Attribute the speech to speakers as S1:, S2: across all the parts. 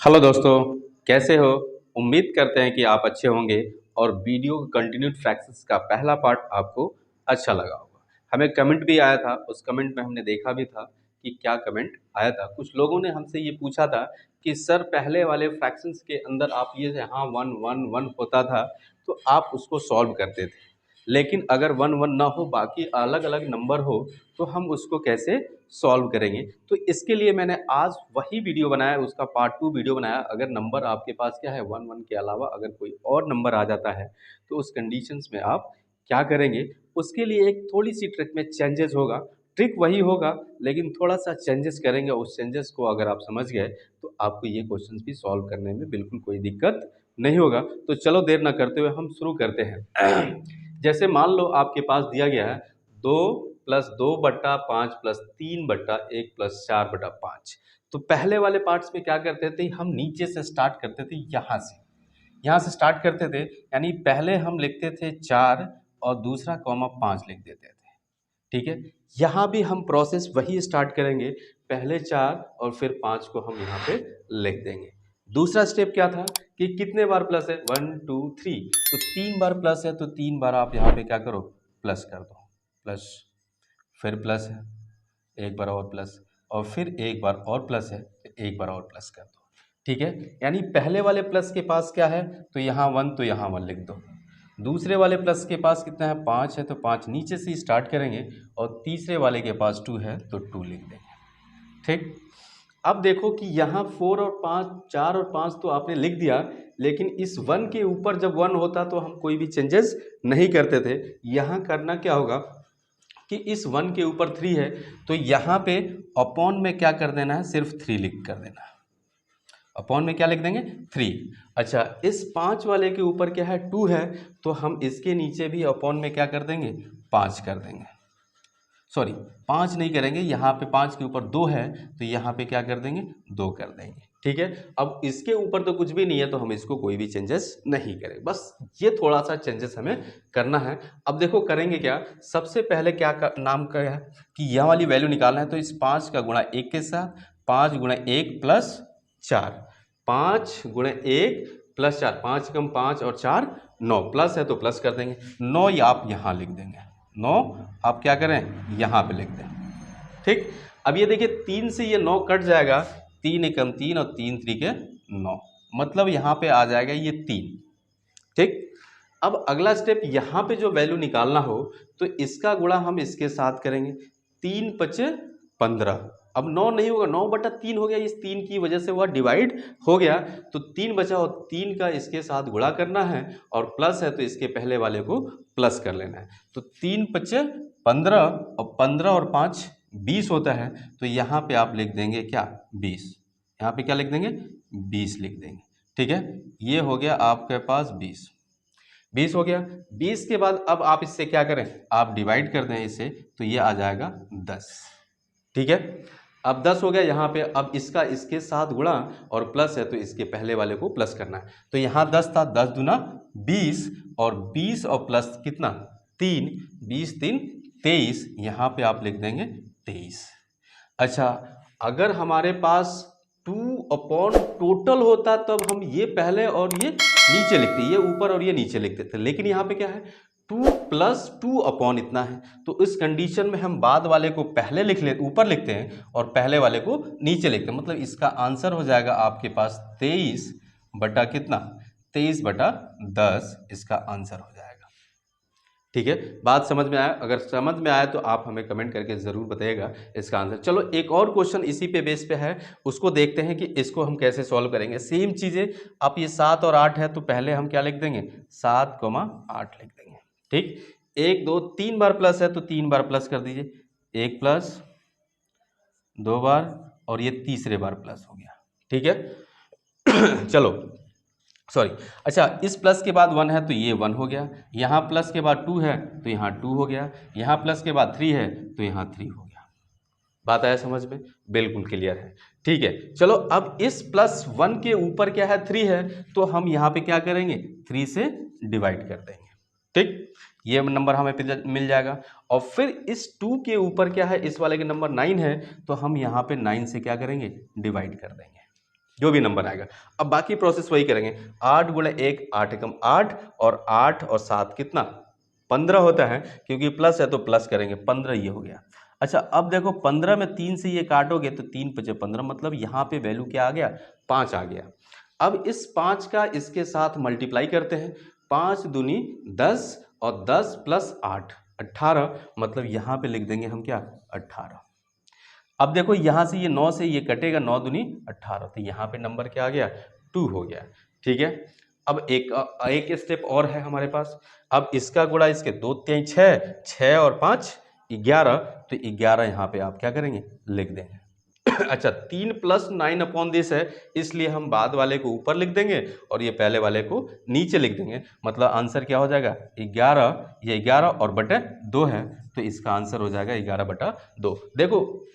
S1: Hello दोस्तों, कैसे हो? उम्मीद करते हैं कि आप अच्छे होंगे और वीडियो कंटिन्यूड फ्रैक्शंस का पहला पार्ट आपको अच्छा लगा होगा। हमें कमेंट भी आया था, उस कमेंट में हमने देखा भी था कि क्या कमेंट आया था। कुछ लोगों ने हमसे ये पूछा था कि सर पहले वाले फ्रैक्शंस के अंदर आप ये यहाँ वन वन वन होता था तो आप उसको सॉल्व करते थे, लेकिन अगर वन वन ना हो बाकी अलग अलग नंबर हो तो हम उसको कैसे सॉल्व करेंगे। तो इसके लिए मैंने आज वही वीडियो बनाया, उसका पार्ट 2 वीडियो बनाया। अगर नंबर आपके पास क्या है वन वन के अलावा अगर कोई और नंबर आ जाता है तो उस कंडीशंस में आप क्या करेंगे, उसके लिए एक थोड़ी सी ट्रिक में चेंजेस होगा। ट्रिक वही होगा लेकिन थोड़ा सा चेंजेस करेंगे। उस चेंजेस को अगर आप समझ गए तो आपको ये क्वेश्चंस भी सॉल्व करने में बिल्कुल कोई दिक्कत नहीं होगा। तो चलो देर ना करते हुए हम शुरू करते हैं। जैसे मान लो आपके पास दिया गया है 2+2/5+3/1+4/5। तो पहले वाले पार्ट्स में क्या करते थे, हम नीचे से स्टार्ट करते थे, यहाँ से स्टार्ट करते थे। यानी पहले हम लिखते थे 4 और दूसरा कॉमा 5 लिख देते थे। ठीक है, यहाँ भी हम प्रोसेस वही स्टार्ट करेंगे, पहले 4 और फिर 5 को हम यहाँ पे लिख देंगे। दूसरा स्टेप क्या था कि कितने बार प्लस है, 1 2 3, तो 3 बार प्लस है तो 3 बार आप यहाँ पे क्या करो, प्लस कर दो। प्लस, फिर प्लस है, एक बार और प्लस, और फिर एक बार और प्लस है तो एक बार और प्लस कर दो। ठीक है, यानी पहले वाले प्लस के पास क्या है तो यहाँ 1 तो यहाँ 1 लिख दो। दूसरे वाले प्लस के पास कितना है, 5 है तो 5 नीचे से स्टार्ट करेंगे, और तीसरे वाले के पास 2 है तो 2 लिख देंगे। ठीक, अब देखो कि यहाँ 4 और 5, 4 और 5 तो आपने लिख दिया, लेकिन इस 1 के ऊपर जब 1 होता तो हम कोई भी चेंजेस नहीं करते थे। यहाँ करना क्या होगा कि इस 1 के ऊपर 3 है तो यहाँ पे अपॉन में क्या कर देना है, सिर्फ 3 लिख कर देना है। अपॉन में क्या लिख देंगे, 3। अच्छा, इस 5 वाले के ऊपर क्या है, 2 है, तो हम इसके नीचे भी अपॉन में क्या कर देंगे, 5 कर देंगे। सॉरी, 5 नहीं करेंगे, यहाँ पे 5 के ऊपर 2 है तो यहाँ पे क्या कर देंगे, 2 कर देंगे। ठीक है, अब इसके ऊपर तो कुछ भी नहीं है तो हम इसको कोई भी चेंजेस नहीं करें, बस ये थोड़ा सा चेंजेस हमें करना है। अब देखो करेंगे क्या, सबसे पहले क्या नाम का है कि यह वाली वैल्यू निकालना है, तो इस 5 का गुणा 1 के साथ, 5 गुणा 1 प्लस 4, 5 गुणा 1 प्लस 4, 5 कम 5 और 4 9, प्लस है तो प्लस कर देंगे। 9 या आप यहाँ लिख देंगे, 9 आप क्या करें, यहाँ पे लिख दें। ठीक, अब ये देखिए 3 से ये 9 कट जाएगा, 3 एकम 3 और 3 त्रिके 9, मतलब यहाँ पे आ जाएगा ये 3। ठीक, अब अगला स्टेप, यहाँ पे जो वैल्यू निकालना हो तो इसका गुणा हम इसके साथ करेंगे, 3 पचे 15। अब 9 नहीं होगा, 9/3 हो गया, इस 3 की वजह से वह डिवाइड हो गया, तो 3 बचा और 3 का इसके साथ गुणा करना है, और प्लस है तो इसके पहले वाले को प्लस कर लेना है। तो 3 पचे 15 और 15 और 5 20 होता है, तो यहाँ पे आप लिख देंगे क्या, 20। यहाँ पे क्या लिख देंगे, 20 लिख देंगे। ठीक है, ये हो गया आपके पास 20 हो गया। 20 के बाद अब आप इससे क्या करें, आप डिवाइड कर दें इसे, तो ये आ जाएगा 10। ठीक है, अब 10 हो गया यहाँ पे, अब इसका इसके साथ गुणा और प्लस है तो इसके पहले वाले को प्लस करना है। तो यहाँ 10 था, 10 दूना 20, और 20 और प्लस कितना, 3, 20 3 23, यहाँ पे आप लिख देंगे 23। अच्छा, अगर हमारे पास 2 अपॉन टोटल होता तब हम ये पहले और ये नीचे लिखते, ये ऊपर और ये नीचे लिखते थे, लेकिन यहाँ पे क्या है, 2 प्लस 2 अपॉन इतना है, तो इस कंडीशन में हम बाद वाले को पहले लिख ले, ऊपर लिखते हैं और पहले वाले को नीचे लिखते हैं। मतलब इसका आंसर हो जाएगा आपके पास 23 बटा कितना, 23/10 इसका आंसर हो जाएगा। ठीक है, बात समझ में आया? अगर समझ में आया तो आप हमें कमेंट करके ज़रूर बताइएगा इसका आंसर। चलो एक और क्वेश्चन इसी पे बेस पे है, उसको देखते हैं कि इसको हम कैसे सॉल्व करेंगे। सेम चीज़ें, आप ये 7 और 8 है तो पहले हम क्या लिख देंगे, 7, 8 लिख देंगे। ठीक, 1 2 3 बार प्लस है तो 3 बार प्लस कर दीजिए, 1 प्लस, 2 बार, और ये तीसरे बार प्लस हो गया। ठीक है, चलो सॉरी, अच्छा इस प्लस के बाद 1 है तो ये 1 हो गया, यहाँ प्लस के बाद 2 है तो यहाँ 2 हो गया, यहाँ प्लस के बाद 3 है तो यहाँ 3 हो गया। बात आया समझ में? बिल्कुल क्लियर है। ठीक है, चलो अब इस +1 के ऊपर क्या है, 3 है, तो हम यहाँ पे क्या करेंगे, 3 से डिवाइड कर देंगे। ठीक, ये नंबर हमें मिल जाएगा, और फिर इस 2 के ऊपर क्या है, इस वाले के नंबर 9 है, तो हम यहाँ पे 9 से क्या करेंगे, डिवाइड कर देंगे। जो भी नंबर आएगा। अब बाकी प्रोसेस वही करेंगे, 8 गुणे 1 8 एकम 8 और 8 और 7 कितना 15 होता है, क्योंकि प्लस है तो प्लस करेंगे 15 ये हो गया। अच्छा अब देखो 15 में 3 से ये काटोगे तो 3 पचे 15, मतलब यहाँ पे वैल्यू क्या आ गया 5 आ गया। अब इस 5 का इसके साथ मल्टीप्लाई करते हैं, 5 दूनी 10 और 10 प्लस 8 18, मतलब यहाँ पे लिख देंगे हम क्या 18। अब देखो यहाँ से ये 9 से ये कटेगा, 9 दूनी 18, तो यहाँ पे नंबर क्या आ गया 2 हो गया। ठीक है, अब एक स्टेप और है हमारे पास। अब इसका गुणा इसके 2 3 6, 6 और 5 11, तो 11 यहाँ पे आप क्या करेंगे लिख देंगे। अच्छा 3 प्लस 9 अपॉन दिस है, इसलिए हम बाद वाले को ऊपर लिख देंगे और ये पहले वाले को नीचे लिख देंगे, मतलब आंसर क्या हो जाएगा 11, ये 11 और बटे 2 है, तो इसका आंसर हो जाएगा 11 बटा 2। देखो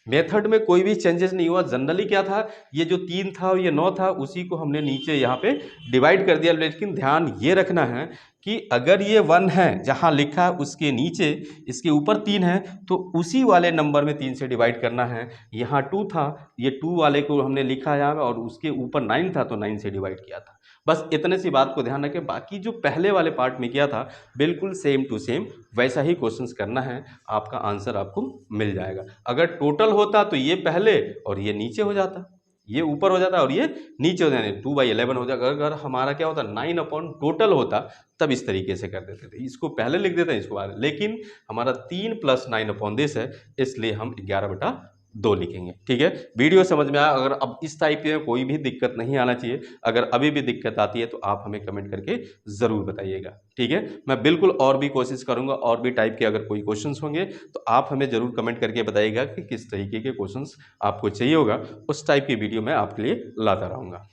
S1: मेथड में कोई भी चेंजेस नहीं हुआ, जनरली क्या था ये जो 3 था और ये 9 था उसी को हमने नीचे यहाँ पे डिवाइड कर दिया, लेकिन ध्यान ये रखना है कि अगर ये 1 है जहाँ लिखा है उसके नीचे इसके ऊपर 3 है तो उसी वाले नंबर में 3 से डिवाइड करना है। यहाँ 2 था, ये 2 वाले को हमने लिखा है यहाँ और उसके ऊपर 9 था तो 9 से डिवाइड किया था। बस इतने सी बात को ध्यान रखें, बाकी जो पहले वाले पार्ट में किया था बिल्कुल सेम टू सेम वैसा ही क्वेश्चंस करना है, आपका आंसर आपको मिल जाएगा। अगर टोटल होता तो ये पहले और ये नीचे हो जाता, ये ऊपर हो जाता और ये नीचे हो जाता, 2/11 हो जाएगा। अगर हमारा क्या होता 9 अपॉन टोटल होता तब इस तरीके से कर देते थे, इसको पहले लिख देते हैं इसको बाद, लेकिन हमारा 3 प्लस 9 अपॉन दिस है इसलिए हम 11 बटा 2 लिखेंगे। ठीक है, वीडियो समझ में आया? अगर अब इस टाइप की कोई भी दिक्कत नहीं आना चाहिए, अगर अभी भी दिक्कत आती है तो आप हमें कमेंट करके ज़रूर बताइएगा। ठीक है, मैं बिल्कुल और भी कोशिश करूंगा, और भी टाइप के अगर कोई क्वेश्चंस होंगे तो आप हमें ज़रूर कमेंट करके बताइएगा कि किस तरीके के क्वेश्चंस आपको चाहिए होगा, उस टाइप की वीडियो मैं आपके लिए लाता रहूँगा।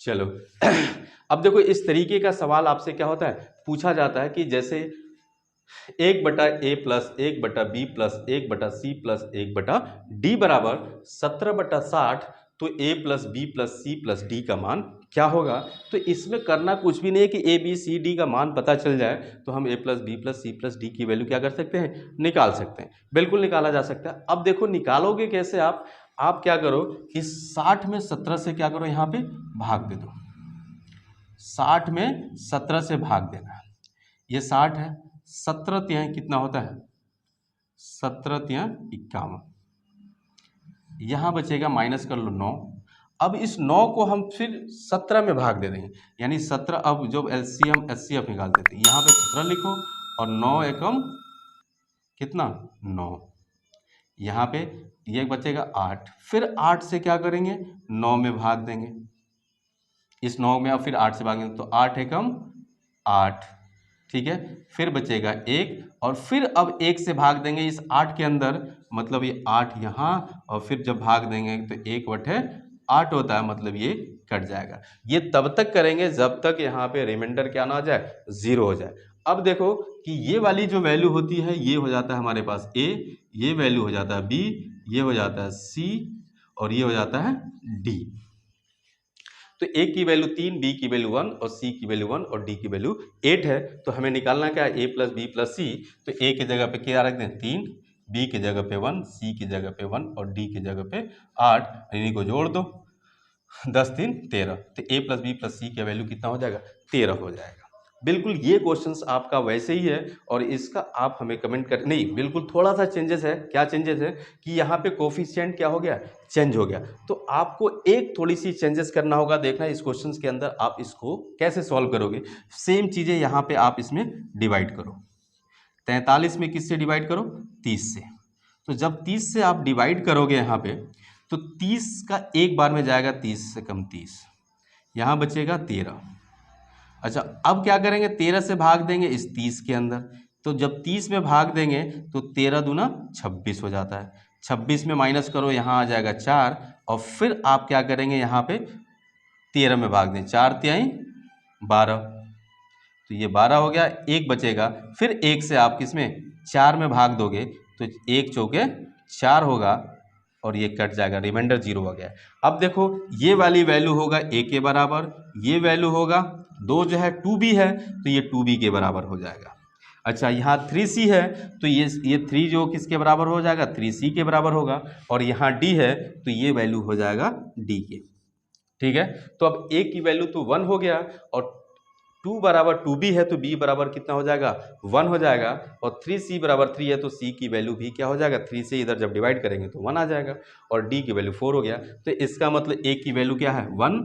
S1: चलो अब देखो इस तरीके का सवाल आपसे क्या होता है, पूछा जाता है कि जैसे 1/a plus 1/b plus 1/c plus 1/d बराबर 17/60, तो a plus b plus c plus d का मान क्या होगा। तो इसमें करना कुछ भी नहीं है कि a b c d का मान पता चल जाए तो हम a plus b plus c plus d की वैल्यू क्या कर सकते हैं, निकाल सकते हैं। बिल्कुल निकाला जा सकता है। अब देखो निकालोगे कैसे आप क्या करो कि 60 में 17 से क्या करो, यहाँ पे भाग दे दो, 60 में 17 से भाग देना, ये 60 है, 17 तिहाई कितना होता है 17 तिहाई 51, यहाँ बचेगा माइनस कर लो 9। अब इस 9 को हम फिर 17 में भाग दे देंगे, यानी 17, अब जब एलसीएम एचसीएफ निकाल देते हैं यहाँ पे 17 लिखो और 9 एकम कितना 9, यहाँ पे ये बचेगा 8, फिर 8 से क्या करेंगे 9 में भाग देंगे, इस 9 में अब फिर 8 से भागेंगे तो 8 एकम 8, ठीक है, फिर बचेगा 1 और फिर अब 1 से भाग देंगे इस 8 के अंदर, मतलब ये 8 यहाँ और फिर जब भाग देंगे तो 1/8 होता है, मतलब ये कट जाएगा। ये तब तक करेंगे जब तक यहाँ पे रिमाइंडर क्या ना आ जाए 0 हो जाए। अब देखो कि ये वाली जो वैल्यू होती है ये हो जाता है हमारे पास a, ये वैल्यू हो जाता है b, ये हो जाता है c और ये हो जाता है d। तो a की वैल्यू 3, b की वैल्यू 1 और c की वैल्यू 1 और d की वैल्यू 8 है। तो हमें निकालना क्या है a प्लस बी प्लस सी, तो a की जगह पे क्या रख दें 3, b की जगह पे 1, c की जगह पे 1 और d की जगह पे 8, इन्हीं को जोड़ दो 10 3 13, तो a प्लस बी प्लस सी का वैल्यू कितना हो जाएगा 13 हो जाएगा। बिल्कुल ये क्वेश्चंस आपका वैसे ही है और इसका आप हमें कमेंट कर, नहीं बिल्कुल थोड़ा सा चेंजेस है। क्या चेंजेस है कि यहाँ पे कोफिशिएंट क्या हो गया चेंज हो गया, तो आपको एक थोड़ी सी चेंजेस करना होगा। देखना इस क्वेश्चंस के अंदर आप इसको कैसे सॉल्व करोगे। सेम चीज़ें यहाँ पे आप इसमें डिवाइड करो, 43 में किससे डिवाइड करो 30 से, तो जब 30 से आप डिवाइड करोगे यहाँ पे तो 30 का एक बार में जाएगा 30 से कम 30, यहाँ बचेगा 13। अच्छा अब क्या करेंगे 13 से भाग देंगे इस 30 के अंदर, तो जब 30 में भाग देंगे तो 13 दूना 26 हो जाता है, 26 में माइनस करो यहाँ आ जाएगा 4 और फिर आप क्या करेंगे यहाँ पे 13 में भाग दें, 4 तिहाई 12, तो ये 12 हो गया, एक बचेगा, फिर एक से आप किसमें 4 में भाग दोगे तो 1 चौके 4 होगा और ये कट जाएगा, रिमाइंडर 0 हो गया। अब देखो ये वाली वैल्यू होगा a के बराबर, ये वैल्यू होगा 2 जो है 2b है तो ये 2b के बराबर हो जाएगा। अच्छा यहाँ 3c है तो ये 3 जो किसके बराबर हो जाएगा 3c के बराबर होगा, और यहाँ d है तो ये वैल्यू हो जाएगा d के। ठीक है। तो अब a की वैल्यू तो 1 हो गया, और 2 बराबर 2b है तो b बराबर कितना हो जाएगा, 1 हो जाएगा, और 3c बराबर 3 है तो c की वैल्यू भी क्या हो जाएगा, 3 से इधर जब डिवाइड करेंगे तो 1 आ जाएगा, और d की वैल्यू 4 हो गया। तो इसका मतलब a की वैल्यू क्या है 1,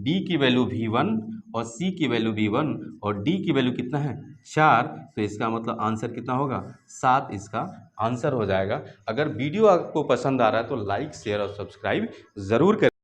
S1: b की वैल्यू भी 1, और c की वैल्यू भी 1, और d की वैल्यू कितना है 4। तो इसका मतलब आंसर कितना होगा 7, इसका आंसर हो जाएगा। अगर वीडियो आपको पसंद आ रहा है तो लाइक शेयर और सब्सक्राइब ज़रूर करें।